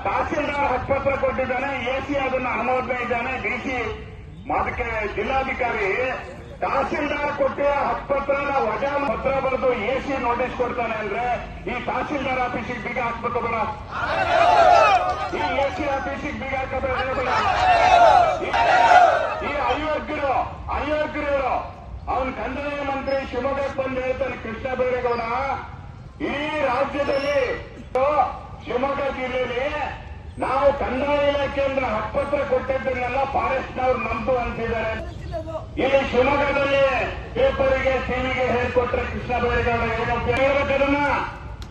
ತಹಸೀಲ್ದಾರ್ ಹಕ್ಕುಪತ್ರ ಕೊಟ್ಟಿದ್ದಾನೆ, ಎಸಿ ಅದನ್ನ ಅನುಮೋದನೆ ಇದ್ದಾನೆ, ಡಿಸಿ ಅದಕ್ಕೆ ಜಿಲ್ಲಾಧಿಕಾರಿ ತಹಸೀಲ್ದಾರ್ ಕೊಟ್ಟಿರೋ ಹಕ್ಕುಪತ್ರನ ವಜಾ ಪತ್ರ ಬರೆದು ಎಸಿ ನೋಟಿಸ್ ಕೊಡ್ತಾನೆ ಅಂದ್ರೆ ಈ ತಹಸೀಲ್ದಾರ್ ಆಫೀಸಿಗೆ ಬೀಗ ಹಾಕ್ಬೇಕು ಬೇಡ, ಈ ಎಸಿ ಆಫೀಸಿಗೆ ಬೀಗ ಹಾಕಬೇಕು ಬೇಡ. ಈ ಅಯೋಗ್ಯರು ಅವನ್ ಕಂದಾಯ ಮಂತ್ರಿ ಶಿವಮೊಗ್ಗಕ್ಕೆ ಬಂದು ಹೇಳ್ತಾನೆ, ಕೃಷ್ಣ ಬೈರೇಗೌಡ ಇಡೀ ರಾಜ್ಯದಲ್ಲಿ ಶಿವಮೊಗ್ಗ ಜಿಲ್ಲೆಯಲ್ಲಿ ನಾವು ಕಂದಾಯ ಇಲಾಖೆಯಿಂದ ಹಕ್ಕುಪತ್ರ ಕೊಟ್ಟಿದ್ದನ್ನೆಲ್ಲ ಫಾರೆಸ್ಟ್ನವ್ರು ನಂಬು ಅಂತಿದ್ದಾರೆ. ಇಲ್ಲಿ ಶಿವಮೊಗ್ಗದಲ್ಲಿ ಪೇಪರಿಗೆ ಟಿವಿಗೆ ಹೇಳ್ಕೊಟ್ರೆ ಕೃಷ್ಣ ಬೈರೇಗೌಡ ಹೇಳ್ಬೇಕದನ್ನ,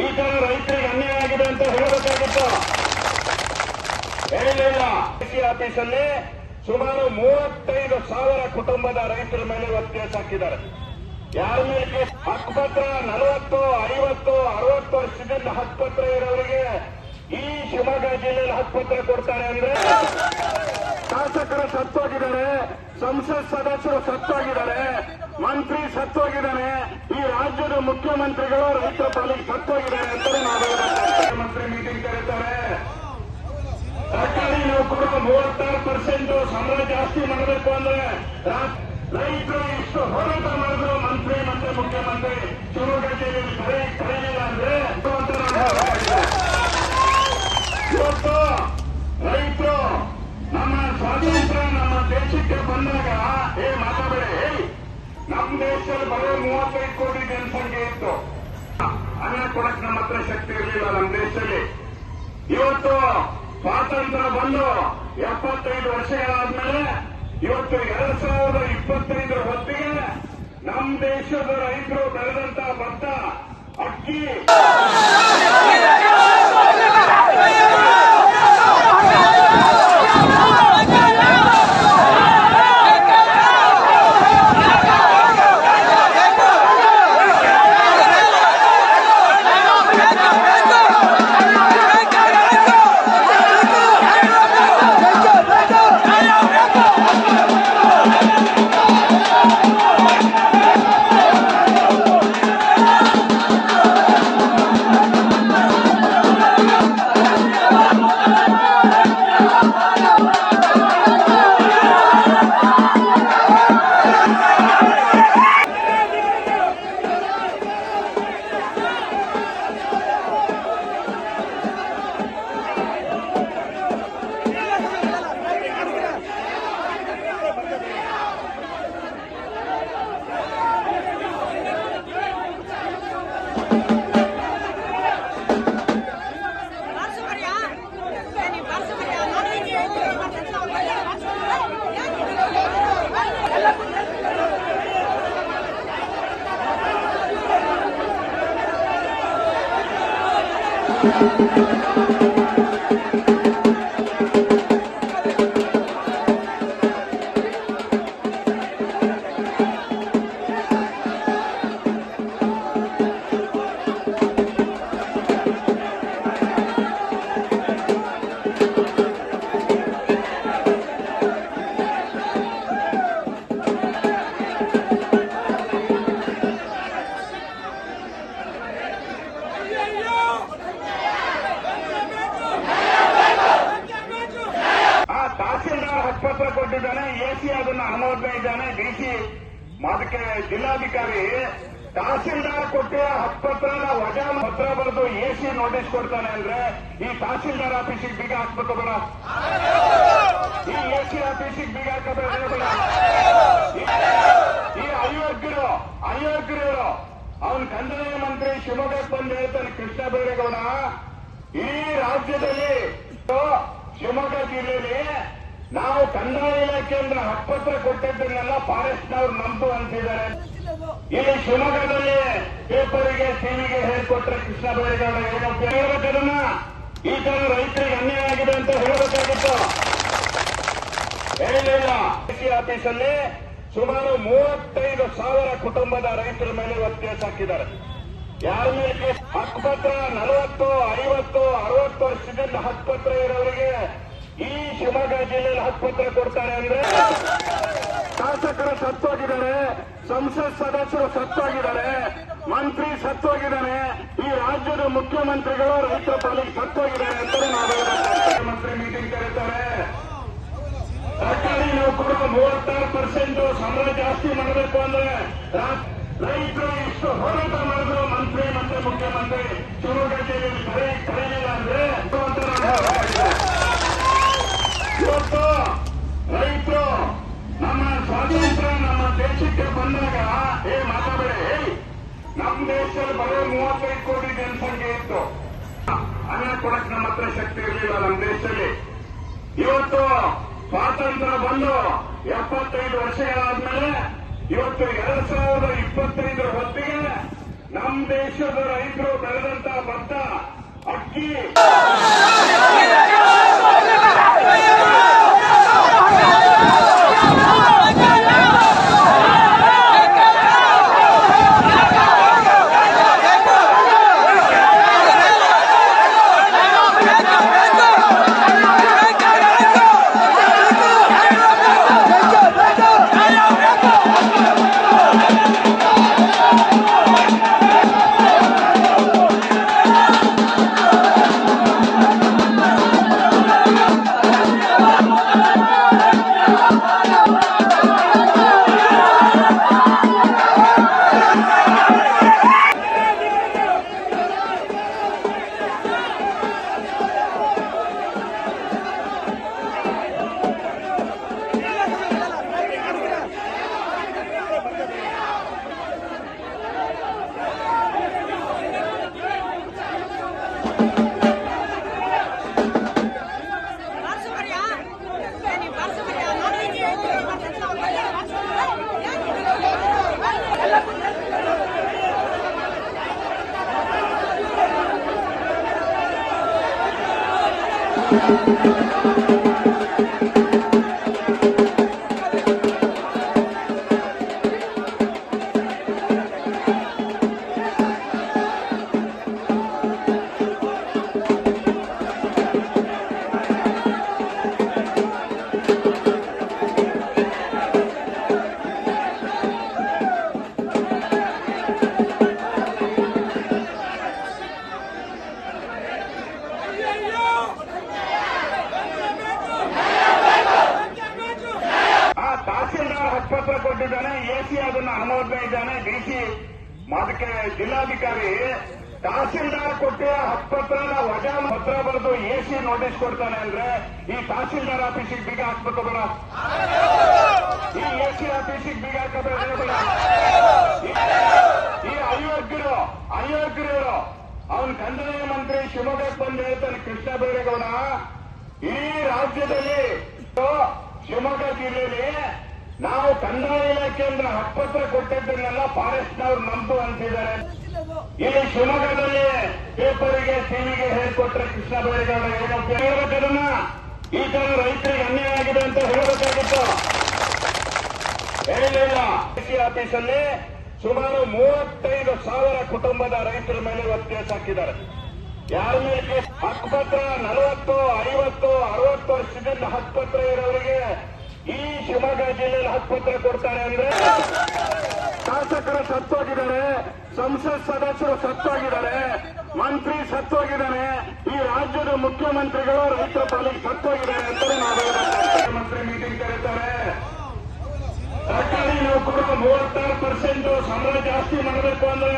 ಈ ತರ ರೈತರಿಗೆ ಅನ್ಯಾಯ ಆಗಿದೆ ಅಂತ ಹೇಳಬೇಕಾಗಿತ್ತು, ಹೇಳಲಿಲ್ಲ. ಕೃಷಿ ಆಫೀಸಲ್ಲಿ ಸುಮಾರು 35,000 ಕುಟುಂಬದ ರೈತರ ಮೇಲೆ ಇವತ್ತು ಕೇಸ್ ಹಾಕಿದ್ದಾರೆ. ಯಾರ ಮೇಲೆ ಕೇಸ್? ಹಕ್ಕುಪತ್ರ 40, 50, 60 ವರ್ಷದಿಂದ ಹಕ್ಕುಪತ್ರ ಇರೋರಿಗೆ ಈ ಶಿವಮೊಗ್ಗ ಜಿಲ್ಲೆಯಲ್ಲಿ ಹಕ್ಕುಪತ್ರ ಕೊಡ್ತಾರೆ ಅಂದ್ರೆ ಶಾಸಕರು ಸತ್ತೋಗಿದ್ದಾರೆ, ಸಂಸತ್ ಸದಸ್ಯರು ಸತ್ತೋಗಿದ್ದಾರೆ, ಮಂತ್ರಿ ಸತ್ತೋಗಿದ್ದಾನೆ, ಈ ರಾಜ್ಯದ ಮುಖ್ಯಮಂತ್ರಿಗಳು ರೈತರ ಪಾಲಿಗೆ ಸತ್ತೋಗಿದ್ದಾರೆ ಅಂತ ನಾವು ಮುಖ್ಯಮಂತ್ರಿ ಮೀಟಿಂಗ್ ಕರೀತಾರೆ. ಸರ್ಕಾರಿ ನೌಕರರು 36% ಸಂಬಳ ಜಾಸ್ತಿ ಮಾಡಬೇಕು ಅಂದ್ರೆ ರೈತರು ಇಷ್ಟು ಹೋರಾಟ ಮಾಡಿದ್ರು, ಮಂತ್ರಿ ಮತ್ತೆ ಮುಖ್ಯಮಂತ್ರಿ ಶಿವಮೊಗ್ಗ ಜಿಲ್ಲೆಯಲ್ಲಿ ಕರೆಯಲಿಲ್ಲ ಅಂದ್ರೆ ಇವತ್ತು ರೈತರು ನಮ್ಮ ಸ್ವಾತಂತ್ರ್ಯ ನಮ್ಮ ದೇಶಕ್ಕೆ ಬಂದಾಗ ಮಾತಾಡಬೇಡಿ, ನಮ್ಮ ದೇಶದಲ್ಲಿ ಬರೋ 35 ಕೋಟಿ ಜನಸಂಖ್ಯೆ ಇತ್ತು, ಅನ್ನ ಕೊಡಕ್ ನಮ್ಮ ಹತ್ರ ಶಕ್ತಿ ಇರಲಿಲ್ಲ ನಮ್ಮ ದೇಶದಲ್ಲಿ. ಇವತ್ತು ಸ್ವಾತಂತ್ರ್ಯ ಬಂದು 75 ವರ್ಷಗಳಾದ್ಮೇಲೆ ಇವತ್ತು 2025 ಹೊತ್ತಿಗೆ ನಮ್ಮ ದೇಶದ ರೈತರು ಬೆಳೆದಂತ ಭತ್ತ, ಅಕ್ಕಿ ಹಕ್ಕುಪತ್ರ ಕೊಟ್ಟಿದ್ದಾನೆ, ಎಸಿ ಅದನ್ನ ಅನುಮೋದನೆ ಇದ್ದಾನೆ, ಡಿಸಿ ಅದಕ್ಕೆ ಜಿಲ್ಲಾಧಿಕಾರಿ ತಹಸೀಲ್ದಾರ್ ಕೊಟ್ಟಿರೋ ಹಕ್ಕುಪತ್ರನ ವಜಾ ಪತ್ರ ಬರೆದು ಎಸಿ ನೋಟಿಸ್ ಕೊಡ್ತಾನೆ ಅಂದ್ರೆ ಈ ತಹಸೀಲ್ದಾರ್ ಆಫೀಸಿಗೆ ಬೀಗ ಹಾಕ್ಬೇಕು ಬೇಡ, ಈ ಎಸಿ ಆಫೀಸಿಗೆ ಬೀಗ ಹಾಕಬೇಕು ಬೇಡ. ಈ ಅಯೋಗ್ಯರು ಅವನ್ ಕಂದಾಯ ಮಂತ್ರಿ ಶಿವಮೊಗ್ಗಕ್ಕೆ ಬಂದು ಹೇಳ್ತಾನೆ, ಕೃಷ್ಣ ಬೈರೇಗೌಡ ಇಡೀ ರಾಜ್ಯದಲ್ಲಿ ಶಿವಮೊಗ್ಗ ಜಿಲ್ಲೆಯಲ್ಲಿ ನಾವು ಕಂದಾಯ ಇಲಾಖೆಯಿಂದ ಹಕ್ಕುಪತ್ರ ಕೊಟ್ಟಿದ್ದನ್ನೆಲ್ಲ ಫಾರೆಸ್ಟ್ನವ್ರು ನಂಬು ಅಂತಿದ್ದಾರೆ. ಇಲ್ಲಿ ಶಿವಮೊಗ್ಗದಲ್ಲಿ ಪೇಪರಿಗೆ ಟಿವಿಗೆ ಹೇಳ್ಕೊಟ್ರೆ ಕೃಷ್ಣ ಬೈರೇಗೌಡ ಹೇಳ್ಬೇಕದನ್ನ, ಈ ತರ ರೈತರಿಗೆ ಅನ್ಯಾಯ ಆಗಿದೆ ಅಂತ ಹೇಳಬೇಕಾಗಿತ್ತು, ಹೇಳಲಿಲ್ಲ. ಕೃಷಿ ಆಫೀಸಲ್ಲಿ ಸುಮಾರು 35,000 ಕುಟುಂಬದ ರೈತರ ಮೇಲೆ ಇವತ್ತು ಕೇಸ್ ಹಾಕಿದ್ದಾರೆ. ಯಾರ ಮೇಲೆ ಕೇಸ್? ಹಕ್ಕುಪತ್ರ 40, 50, 60 ವರ್ಷದಿಂದ ಹಕ್ಕುಪತ್ರ ಇರೋರಿಗೆ ಈ ಶಿವಮೊಗ್ಗ ಜಿಲ್ಲೆಯಲ್ಲಿ ಹಕ್ಕುಪತ್ರ ಕೊಡ್ತಾರೆ ಅಂದ್ರೆ ಶಾಸಕರು ಸತ್ತೋಗಿದ್ದಾರೆ, ಸಂಸತ್ ಸದಸ್ಯರು ಸತ್ತೋಗಿದ್ದಾರೆ, ಮಂತ್ರಿ ಸತ್ತೋಗಿದ್ದಾನೆ, ಈ ರಾಜ್ಯದ ಮುಖ್ಯಮಂತ್ರಿಗಳು ರೈತರ ಪಾಲಿಗೆ ಸತ್ತೋಗಿದ್ದಾರೆ ಅಂತ ನಾವು 36% ಸಂಬಳ ಜಾಸ್ತಿ ಮಾಡಬೇಕು ಅಂದ್ರೆ ರೈತರು ಇಷ್ಟು ಹೋರಾಟ ಮಾಡಿದ್ರು ಮಂತ್ರಿ ಮತ್ತೆ ಮುಖ್ಯಮಂತ್ರಿ ಶಿವಮೊಗ್ಗ ಜಿಲ್ಲೆಯಲ್ಲಿ ಕರೆಯಲಿಲ್ಲ ಅಂದ್ರೆ ಇವತ್ತು ರೈತರು ನಮ್ಮ ಸ್ವಾತಂತ್ರ್ಯ ನಮ್ಮ ದೇಶಕ್ಕೆ ಬಂದಾಗ ಮಾತಾಡಬೇಡಿ, ನಮ್ಮ ದೇಶದಲ್ಲಿ ಬರೋ 35 ಕೋಟಿ ಜನಸಂಖ್ಯೆ ಇತ್ತು. ಅನ್ನ ಕೊಡಕ್ ನಮ್ಮ ಹತ್ರ ಶಕ್ತಿ ಇರಲಿಲ್ಲ ನಮ್ಮ ದೇಶದಲ್ಲಿ. ಇವತ್ತು ಸ್ವಾತಂತ್ರ್ಯ ಬಂದು 75 ವರ್ಷಗಳಾದ್ಮೇಲೆ ಇವತ್ತು 2025 ಹೊತ್ತಿಗೆ ನಮ್ಮ ದೇಶದ ರೈತರು ಬೆಳೆದಂತ ಭತ್ತ, ಅಕ್ಕಿ ಹಕ್ಕುಪತ್ರ ಕೊಟ್ಟಿದ್ದಾನೆ, ಎಸಿ ಅದನ್ನ ಅನುಮೋದನೆ ಇದ್ದಾನೆ. ಡಿಸಿ ಅದಕ್ಕೆ ಜಿಲ್ಲಾಧಿಕಾರಿ ತಹಸೀಲ್ದಾರ್ ಕೊಟ್ಟಿರೋ ಹಕ್ಕುಪತ್ರನ ವಜಾ ಪತ್ರ ಬರೆದು ಎಸಿ ನೋಟಿಸ್ ಕೊಡ್ತಾನೆ ಅಂದ್ರೆ ಈ ತಹಸೀಲ್ದಾರ್ ಆಫೀಸಿಗೆ ಬೀಗ ಹಾಕ್ಬೇಕು ಬೇಡ, ಈ ಎಸಿ ಆಫೀಸಿಗೆ ಬೀಗ ಹಾಕಬೇಡ. ಈ ಅಯೋಗ್ಯರು ಅವನ್ ಕಂದಾಯ ಮಂತ್ರಿ ಶಿವಮೊಗ್ಗಕ್ಕೆ ಬಂದು ಹೇಳ್ತಾನೆ, ಕೃಷ್ಣ ಬೈರೇಗೌಡ ಈ ರಾಜ್ಯದಲ್ಲಿ ಶಿವಮೊಗ್ಗ ಜಿಲ್ಲೆಯಲ್ಲಿ ನಾವು ಕಂದಾಯ ಇಲಾಖೆಯಿಂದ ಹಕ್ಕುಪತ್ರ ಕೊಟ್ಟಿದ್ದನ್ನೆಲ್ಲ ಫಾರೆಸ್ಟ್ನವ್ರು ನಂಬು ಅಂತಿದ್ದಾರೆ. ಇಲ್ಲಿ ಶಿವಮೊಗ್ಗದಲ್ಲಿ ಪೇಪರಿಗೆ ಟಿವಿಗೆ ಹೇಳ್ಕೊಟ್ರೆ ಕೃಷ್ಣ ಬೈರೇಗೌಡ ಹೇಳ್ಬೇಕದನ್ನ ಈ ತರ ರೈತರಿಗೆ ಅನ್ಯಾಯ ಆಗಿದೆ ಅಂತ ಹೇಳಬೇಕಾಗಿತ್ತು, ಹೇಳಿಲ್ಲ. ಕೃಷಿ ಆಫೀಸಲ್ಲಿ ಸುಮಾರು 35,000 ಕುಟುಂಬದ ರೈತರ ಮೇಲೆ ಇವತ್ತು ಕೇಸ್ ಹಾಕಿದ್ದಾರೆ. ಯಾರ ಮೇಲೆ ಕೇಸ್? ಹಕ್ಕುಪತ್ರ 40, 50, 60 ವರ್ಷದಿಂದ ಹಕ್ಕುಪತ್ರ ಇರೋರಿಗೆ ಈ ಶಿವಮೊಗ್ಗ ಜಿಲ್ಲೆಯಲ್ಲಿ ಹಕ್ಕುಪತ್ರ ಕೊಡ್ತಾರೆ ಅಂದ್ರೆ ಶಾಸಕರು ಸತ್ತೋಗಿದ್ದಾರೆ, ಸಂಸತ್ ಸದಸ್ಯರು ಸತ್ತೋಗಿದ್ದಾರೆ, ಮಂತ್ರಿ ಸತ್ತೋಗಿದ್ದಾನೆ, ಈ ರಾಜ್ಯದ ಮುಖ್ಯಮಂತ್ರಿಗಳು ರೈತರ ಪಾಲಿಗೆ ಸತ್ತೋಗಿದ್ದಾರೆ ಅಂತ ನಾವು ಮುಖ್ಯಮಂತ್ರಿ ಮೀಟಿಂಗ್ ಕರೀತಾರೆ. ಸರ್ಕಾರಿ ನೌಕರರು 36% ಸಂಬಳ ಜಾಸ್ತಿ ಮಾಡಬೇಕು ಅಂದ್ರೆ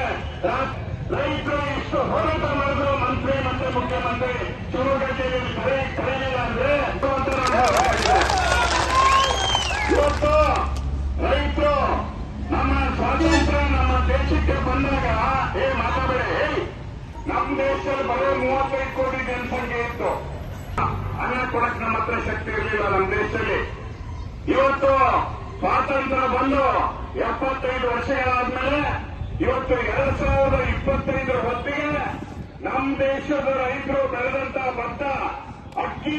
ರೈತರು ಇಷ್ಟು ಹೋರಾಟ ಮಾಡಿದ್ರು ಮಂತ್ರಿ ಮತ್ತೆ ಮುಖ್ಯಮಂತ್ರಿ ಶಿವಮೊಗ್ಗ ಜಿಲ್ಲೆಯಲ್ಲಿ ಕರೆಯಲಿಲ್ಲ ಅಂದ್ರೆ ಇವತ್ತು ರೈತರು ನಮ್ಮ ಸ್ವಾತಂತ್ರ್ಯ ನಮ್ಮ ದೇಶಕ್ಕೆ ಬಂದಾಗ ಮಾತಾಡಬೇಡಿ, ನಮ್ಮ ದೇಶದಲ್ಲಿ ಬರೋ 35 ಕೋಟಿ ಜನಸಂಖ್ಯೆ ಇತ್ತು. ಅನ್ನ ಕೊಡಕ್ ನಮ್ಮ ಹತ್ರ ಶಕ್ತಿ ಇರಲಿಲ್ಲ ನಮ್ಮ ದೇಶದಲ್ಲಿ. ಇವತ್ತು ಸ್ವಾತಂತ್ರ್ಯ ಬಂದು 75 ವರ್ಷಗಳಾದ್ಮೇಲೆ ಇವತ್ತು 2025 ಹೊತ್ತಿಗೆ ನಮ್ಮ ದೇಶದ ರೈತರು ಬೆಳೆದಂತ ಭತ್ತ, ಅಕ್ಕಿ